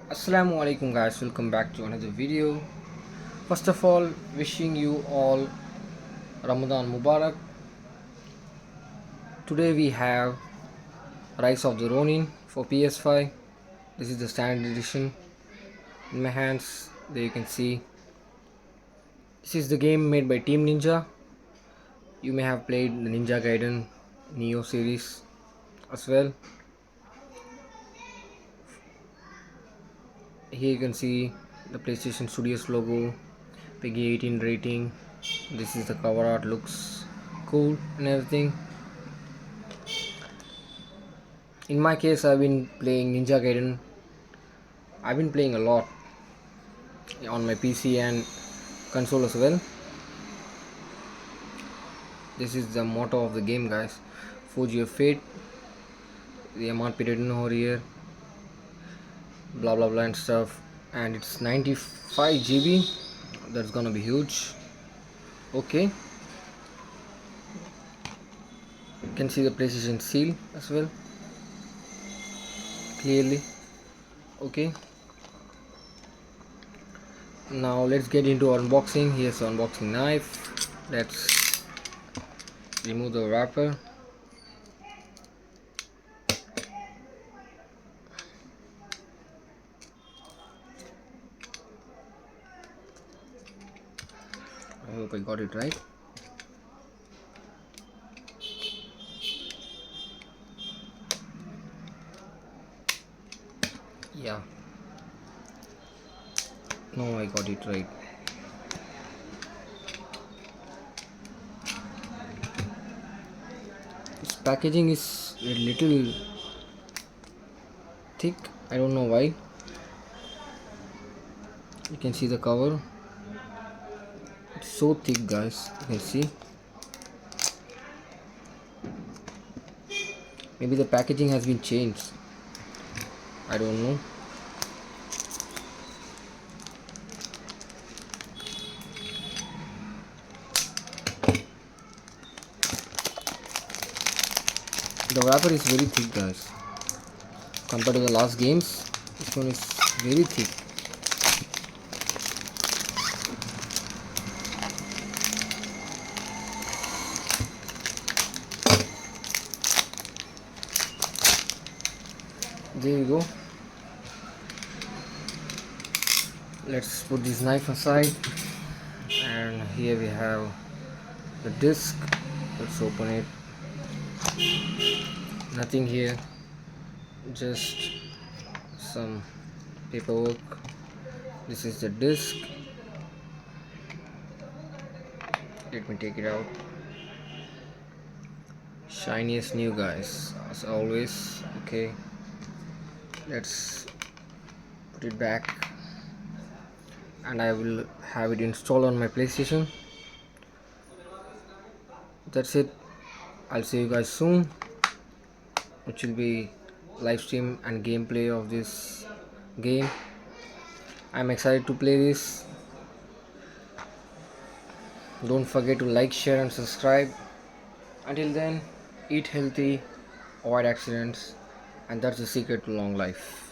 Assalamu alaikum guys, welcome back to another video. First of all, wishing you all Ramadan Mubarak. Today we have Rise of the Ronin for PS5. This is the standard edition. In my hands, there you can see. This is the game made by Team Ninja. You may have played the Ninja Gaiden Neo series as well. Here you can see the PlayStation Studios logo, PEGI 18 rating. This is the cover art, looks cool and everything. In my case, I've been playing Ninja Gaiden. I've been playing a lot on my PC and console as well. This is the motto of the game, guys. Forge your fate. The MRP written over here, blah blah blah and stuff. And it's 95 GB. That's gonna be huge. Okay, you can see the PlayStation seal as well clearly. Okay, now let's get into unboxing. Here's the unboxing knife. Let's remove the wrapper. I hope I got it right. Yeah, no, I got it right. This packaging is a little thick. I don't know why. You can see the cover. It's so thick, guys. You can see. Maybe the packaging has been changed. I don't know. The wrapper is very thick, guys. Compared to the last games, this one is very thick. There you go. Let's put this knife aside, and here we have the disc. Let's open it. Nothing here, just some paperwork. This is the disc. Let me take it out. Shiny as new, guys, as always. Okay, let's put it back, and I will have it installed on my PlayStation. That's it. I'll see you guys soon, which will be live stream and gameplay of this game. I'm excited to play this. Don't forget to like, share and subscribe. Until then, eat healthy, avoid accidents, and that's the secret to long life.